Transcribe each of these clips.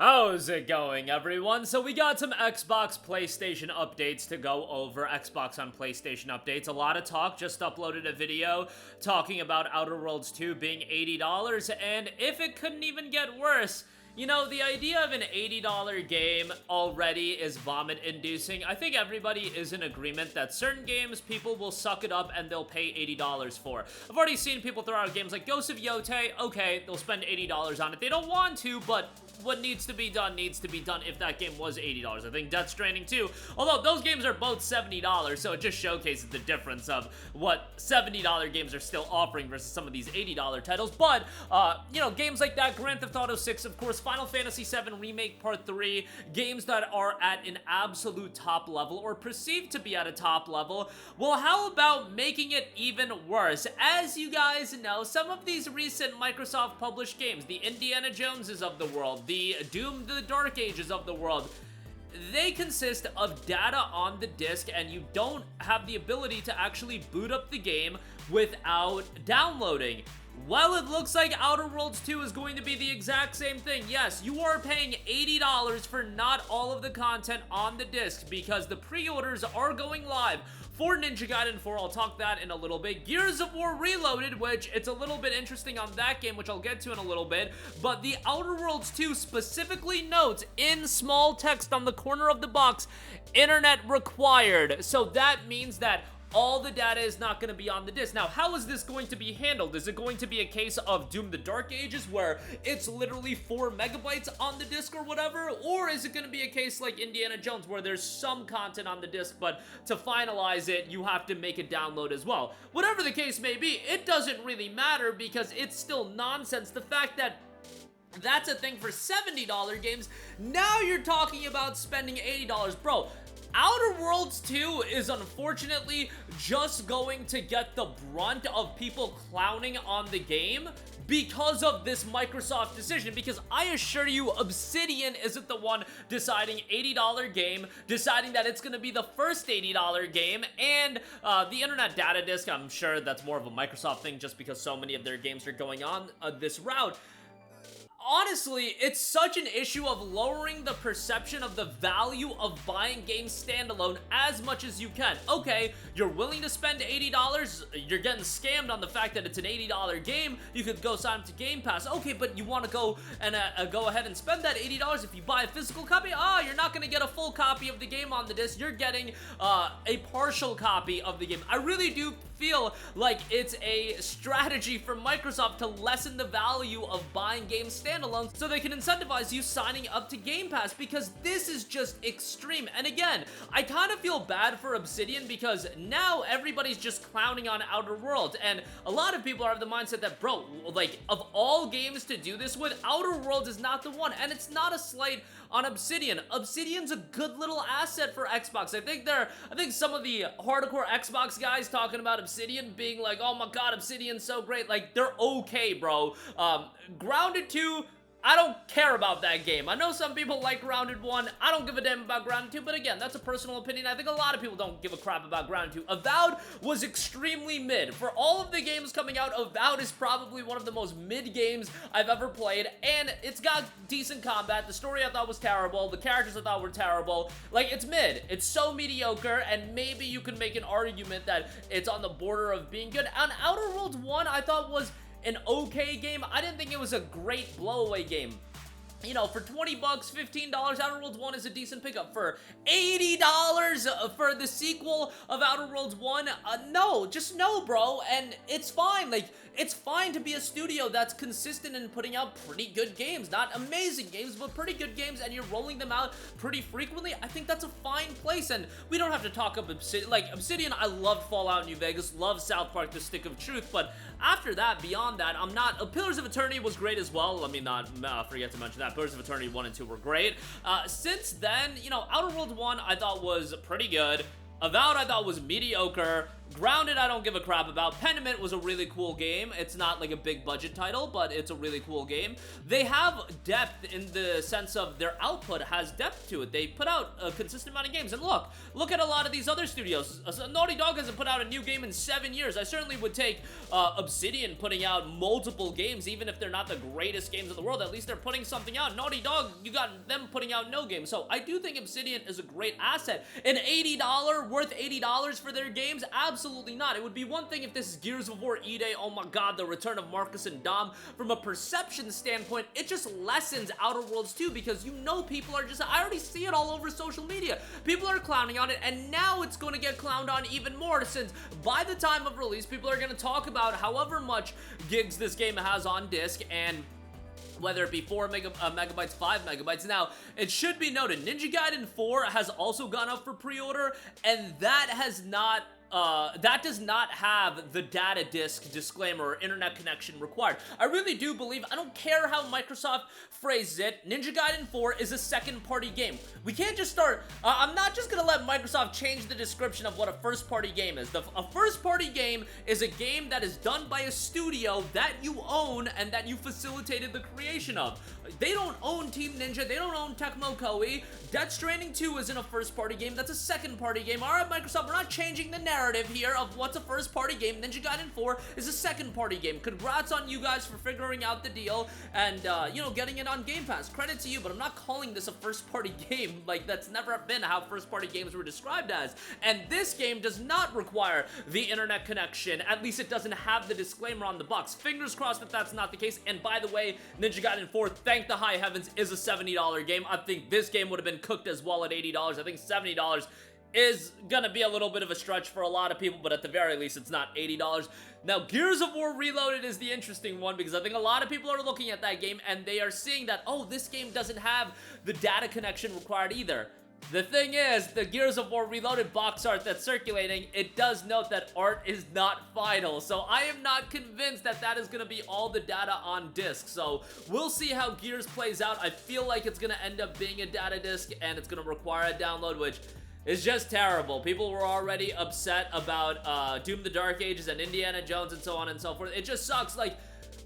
How's it going, everyone? So we got some Xbox PlayStation updates to go over. Xbox on PlayStation updates. A lot of talk. Just uploaded a video talking about Outer Worlds 2 being $80, and if it couldn't even get worse, you know, the idea of an $80 game already is vomit-inducing. I think everybody is in agreement that certain games, people will suck it up and they'll pay $80 for. I've already seen people throw out games like Ghost of Yotei. Okay, they'll spend $80 on it. They don't want to, but what needs to be done if that game was $80. I think Death Stranding 2, although those games are both $70, so it just showcases the difference of what $70 games are still offering versus some of these $80 titles. But, you know, games like that, Grand Theft Auto 6, of course, Final Fantasy VII Remake Part 3, games that are at an absolute top level or perceived to be at a top level. Well, how about making it even worse? As you guys know, some of these recent Microsoft published games, the Indiana Joneses of the world, the Doom the Dark Ages of the world, they consist of data on the disc, and you don't have the ability to actually boot up the game without downloading. Well, it looks like Outer Worlds 2 is going to be the exact same thing. Yes, you are paying $80 for not all of the content on the disc because the pre-orders are going live for Ninja Gaiden 4. I'll talk that in a little bit. Gears of War Reloaded, which it's a little bit interesting on that game, which I'll get to in a little bit, but the Outer Worlds 2 specifically notes in small text on the corner of the box, internet required. So that means that all the data is not going to be on the disc. Now, how is this going to be handled? Is it going to be a case of Doom the Dark Ages where it's literally 4 megabytes on the disc or whatever? Or is it going to be a case like Indiana Jones where there's some content on the disc, but to finalize it, you have to make a download as well? Whatever the case may be, it doesn't really matter because it's still nonsense. The fact that that's a thing for $70 games, now you're talking about spending $80. Bro, Outer Worlds 2 is unfortunately just going to get the brunt of people clowning on the game because of this Microsoft decision, because I assure you Obsidian isn't the one deciding $80 game, deciding that it's going to be the first $80 game, and the internet data disk, I'm sure that's more of a Microsoft thing just because so many of their games are going on this route. Honestly, it's such an issue of lowering the perception of the value of buying games standalone as much as you can. Okay, you're willing to spend $80, you're getting scammed on the fact that it's an $80 game, you could go sign up to Game Pass. Okay, but you want to go and go ahead and spend that $80 if you buy a physical copy? You're not going to get a full copy of the game on the disc, you're getting a partial copy of the game. I really do feel like it's a strategy for Microsoft to lessen the value of buying games standalone so they can incentivize you signing up to Game Pass, because this is just extreme. And again, I kind of feel bad for Obsidian because now everybody's just clowning on Outer Worlds, and a lot of people are of the mindset that, bro, like, of all games to do this with, Outer Worlds is not the one. And it's not a slight on Obsidian. Obsidian's a good little asset for Xbox. I think some of the hardcore Xbox guys talking about Obsidian being like, oh my god, Obsidian's so great, like, they're okay, bro. Grounded 2, I don't care about that game. I know some people like Grounded 1. I don't give a damn about Grounded 2, but again, that's a personal opinion. I think a lot of people don't give a crap about Grounded 2. Avowed was extremely mid. For all of the games coming out, Avowed is probably one of the most mid games I've ever played, and it's got decent combat. The story I thought was terrible. The characters I thought were terrible. Like, it's mid. It's so mediocre, and maybe you can make an argument that it's on the border of being good. And Outer Worlds 1, I thought was an okay game. I didn't think it was a great blowaway game. You know, for $20, $15, Outer Worlds 1 is a decent pickup. For $80 for the sequel of Outer Worlds 1, no, just no, bro. And it's fine. Like, it's fine to be a studio that's consistent in putting out pretty good games. Not amazing games, but pretty good games, and you're rolling them out pretty frequently. I think that's a fine place, and we don't have to talk about Obsidian. Like, Obsidian, I loved Fallout New Vegas, love South Park The Stick of Truth, but after that, beyond that, I'm not... Pillars of Eternity was great as well. Let me not forget to mention that. Pillars of Eternity 1 and 2 were great. Since then, you know, Outer Worlds 1 I thought was pretty good. Avowed I thought was mediocre. Grounded, I don't give a crap about. Pentiment was a really cool game. It's not like a big budget title, but it's a really cool game. They have depth in the sense of their output has depth to it. They put out a consistent amount of games. And look at a lot of these other studios. Naughty Dog hasn't put out a new game in 7 years. I certainly would take Obsidian putting out multiple games, even if they're not the greatest games in the world. At least they're putting something out. Naughty Dog, you got them putting out no games. So I do think Obsidian is a great asset. An $80, worth $80 for their games? Absolutely not. It would be one thing if this is Gears of War E-Day, oh my god, the return of Marcus and Dom. From a perception standpoint, it just lessens Outer Worlds 2 because you know people are just, I already see it all over social media. People are clowning on it, and now it's going to get clowned on even more since by the time of release, people are going to talk about however much gigs this game has on disc and whether it be 4 megabytes, 5 megabytes. Now, it should be noted, Ninja Gaiden 4 has also gone up for pre-order, and that has not that does not have the data disk disclaimer or internet connection required. I really do believe, I don't care how Microsoft phrases it, Ninja Gaiden 4 is a second-party game. We can't just start, I'm not just gonna let Microsoft change the description of what a first-party game is. A first-party game is a game that is done by a studio that you own and that you facilitated the creation of. They don't own Team Ninja, they don't own Tecmo Koei. Death Stranding 2 isn't a first-party game, that's a second-party game. Alright, Microsoft, we're not changing the narrative here of what's a first-party game. Ninja Gaiden 4 is a second-party game. Congrats on you guys for figuring out the deal and, you know, getting it on Game Pass. Credit to you, but I'm not calling this a first-party game. Like, that's never been how first-party games were described as. And this game does not require the internet connection. At least it doesn't have the disclaimer on the box. Fingers crossed that that's not the case. And by the way, Ninja Gaiden 4, thank the high heavens, is a $70 game. I think this game would have been cooked as well at $80. I think $70 is gonna be a little bit of a stretch for a lot of people, but at the very least, it's not $80. Now, Gears of War Reloaded is the interesting one because I think a lot of people are looking at that game and they are seeing that, oh, this game doesn't have the data connection required either. The thing is, the Gears of War Reloaded box art that's circulating, it does note that art is not final, so I am not convinced that that is going to be all the data on disc, so we'll see how Gears plays out. I feel like it's going to end up being a data disc, and it's going to require a download, which is just terrible. People were already upset about Doom the Dark Ages and Indiana Jones and so on and so forth. It just sucks, like,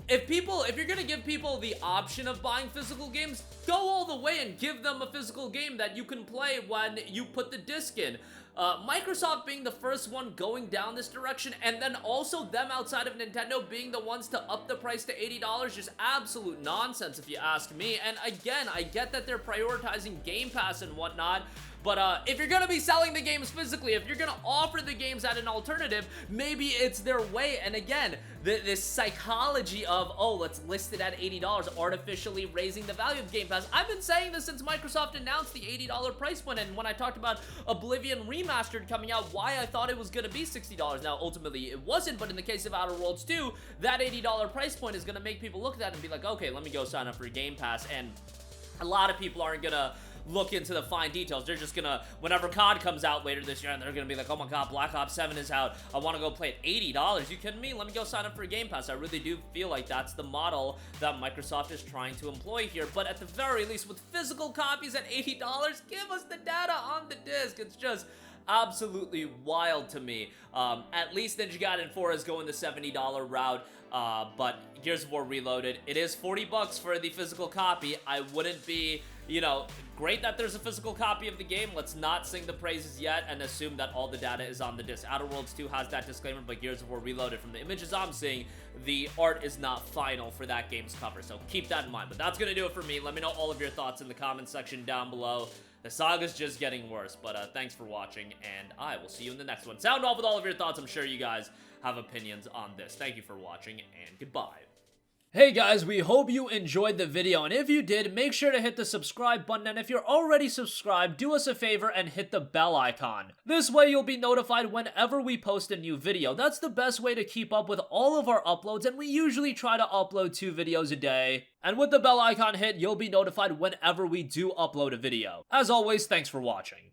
if you're gonna give people the option of buying physical games, go all the way and give them a physical game that you can play when you put the disc in. Microsoft being the first one going down this direction, and then also them outside of Nintendo being the ones to up the price to $80, just absolute nonsense if you ask me. And again, I get that they're prioritizing Game Pass and whatnot, but if you're gonna be selling the games physically, if you're gonna offer the games at an alternative, maybe it's their way. And again, this psychology of, oh, let's list it at $80, artificially raising the value of Game Pass. I've been saying this since Microsoft announced the $80 price point, and when I talked about Oblivion Remastered coming out, why I thought it was gonna be $60. Now, ultimately, it wasn't, but in the case of Outer Worlds 2, that $80 price point is gonna make people look at that and be like, okay, let me go sign up for Game Pass. And a lot of people aren't gonna look into the fine details. They're just gonna, whenever COD comes out later this year, and they're gonna be like, oh my god, Black Ops 7 is out, I want to go play it. $80? You kidding me? Let me go sign up for Game Pass. I really do feel like that's the model that Microsoft is trying to employ here, but at the very least, with physical copies at $80, give us the data on the disc. It's just absolutely wild to me. At least Ninja Gaiden 4 is going the $70 route, but Gears of War Reloaded, it is $40 for the physical copy. I wouldn't be, you know, great that there's a physical copy of the game. Let's not sing the praises yet and assume that all the data is on the disc. Outer Worlds 2 has that disclaimer, but Gears of War Reloaded, from the images I'm seeing, the art is not final for that game's cover, so keep that in mind. But that's gonna do it for me. Let me know all of your thoughts in the comment section down below. The saga's just getting worse, but thanks for watching, and I will see you in the next one. Sound off with all of your thoughts. I'm sure you guys have opinions on this. Thank you for watching, and goodbye. Hey guys, we hope you enjoyed the video, and if you did, make sure to hit the subscribe button, and if you're already subscribed, do us a favor and hit the bell icon. This way you'll be notified whenever we post a new video. That's the best way to keep up with all of our uploads, and we usually try to upload 2 videos a day. And with the bell icon hit, you'll be notified whenever we do upload a video. As always, thanks for watching.